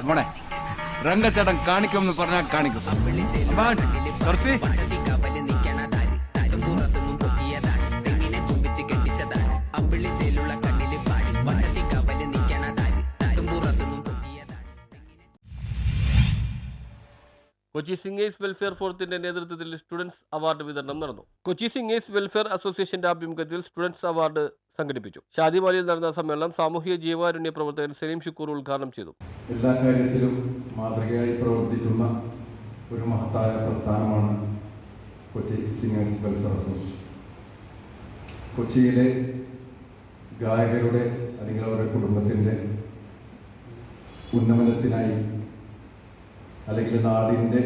മോനെ രംഗച്ചേട്ടൻ കാണിക്കുമെന്ന് പറഞ്ഞാൽ കാണിക്കും. കുറച്ച് കൊച്ചി സിംഗേഴ്സ് വെൽഫെയർ ഫോറത്തിന്റെ നേതൃത്വത്തിൽ സ്റ്റുഡൻസ് അവാർഡ് വിതരണം നടന്നു. കൊച്ചി സിംഗേഴ്സ് വെൽഫെയർ അസോസിയേഷന്റെ ആഭിമുഖ്യത്തിൽ സ്റ്റുഡൻസ് അവാർഡ് സംഘടിപ്പിച്ചു. ഷാദിമാലിയിൽ നടന്ന സമ്മേളനം സാമൂഹിക ജീവാരുണ്യ പ്രവർത്തകൻ സലീം ഷുക്കൂർ ഉദ്ഘാടനം ചെയ്തു. എല്ലാ കാര്യത്തിലും മാതൃകയായി പ്രവർത്തിക്കുന്ന ഒരു മഹത്തായ പ്രസ്ഥാനമാണ് കൊച്ചി സിംഗേഴ്സ് വെൽഫെയർ അസോസിയേഷൻ. കൊച്ചിയിലെ ഗായകരുടെ അല്ലെങ്കിൽ അവരുടെ കുടുംബത്തിൻ്റെ ഉന്നമനത്തിനായി അല്ലെങ്കിൽ നാടിൻ്റെ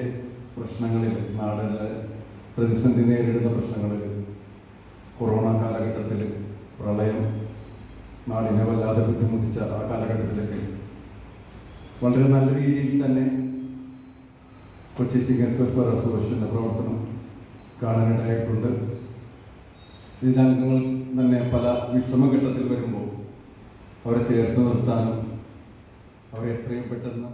പ്രശ്നങ്ങളിൽ, നാടിൻ്റെ പ്രതിസന്ധി നേരിടുന്ന പ്രശ്നങ്ങളിൽ, കൊറോണ കാലഘട്ടത്തിൽ പ്രളയം നാടിനെ വല്ലാതെ ബുദ്ധിമുട്ടിച്ച ആ കാലഘട്ടത്തിലൊക്കെ വളരെ നല്ല രീതിയിൽ തന്നെ കൊച്ചി സിംഗേഴ്സ് വെൽഫെയർ അസോസിയേഷൻ്റെ പ്രവർത്തനം കാണാനിടയായിട്ടുണ്ട്. ഇതിനംഗങ്ങൾ തന്നെ പല വിഷമഘട്ടത്തിൽ വരുമ്പോൾ അവരെ ചേർത്ത് നിർത്താനും അവരെ എത്രയും പെട്ടെന്ന്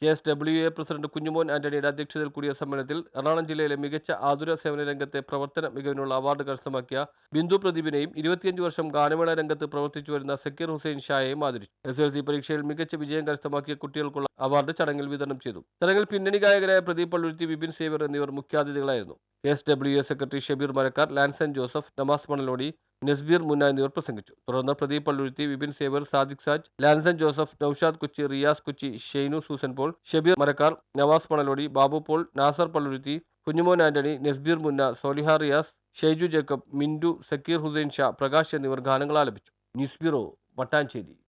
KSWA പ്രസിഡന്റ് കുഞ്ഞുമോൻ ആന്റണിയുടെ അധ്യക്ഷതയിൽ കൂടിയ സമ്മേളനത്തിൽ എറണാകുളം ജില്ലയിലെ മികച്ച ആതുര സേവന രംഗത്തെ പ്രവർത്തന മികവിനുള്ള അവാർഡ് കരസ്ഥമാക്കിയ ബിന്ദു പ്രദീപിനെയും 25 വർഷം ഗാനമേള രംഗത്ത് പ്രവർത്തിച്ചു വരുന്ന സക്കീർ ഹുസൈൻ ഷായെയും ആദരിച്ചു. SLC പരീക്ഷയിൽ മികച്ച വിജയം കരസ്ഥമാക്കിയ കുട്ടികൾക്കുള്ള അവാർഡ് ചടങ്ങിൽ വിതരണം ചെയ്തു. ചടങ്ങിൽ പിന്നണി ഗായകരായ പ്രദീപ് പള്ളുരുത്തി, വിപിൻ സേവ്യർ എന്നിവർ മുഖ്യാതിഥികളായിരുന്നു. KSWA സെക്രട്ടറി ഷബീർ മരക്കാർ, ലാൻസൺ ജോസഫ്, നമാസ് മണലോടി, നസ്ബീർ മുന്ന എന്നിവർ പ്രസംഗിച്ചു. തുടർന്ന് പ്രദീപ് പള്ളുരുത്തി, വിപിൻ സേവ്യർ, സാദിഖ് സാജ്, ലാൻസൺ ജോസഫ്, നൌഷാദ് കുച്ചി, റിയാസ് കുച്ചി, ഷെയ്നു സൂസൻ പോൾ, ഷബീർ മരക്കാർ, നവാസ് മണലോടി, ബാബു പോൾ, നാസർ പള്ളുരുത്തി, കുഞ്ഞുമോൻ ആന്റണി, നസ്ബീർ മുന്ന, സോലിഹ റിയാസ്, ഷെയ്ജു ജേക്കബ്, മിന്റു, സക്കീർ ഹുസൈൻ ഷാ, പ്രകാശ് എന്നിവർ ഗാനങ്ങൾ ആലപിച്ചു. News bureau, Mattancherry.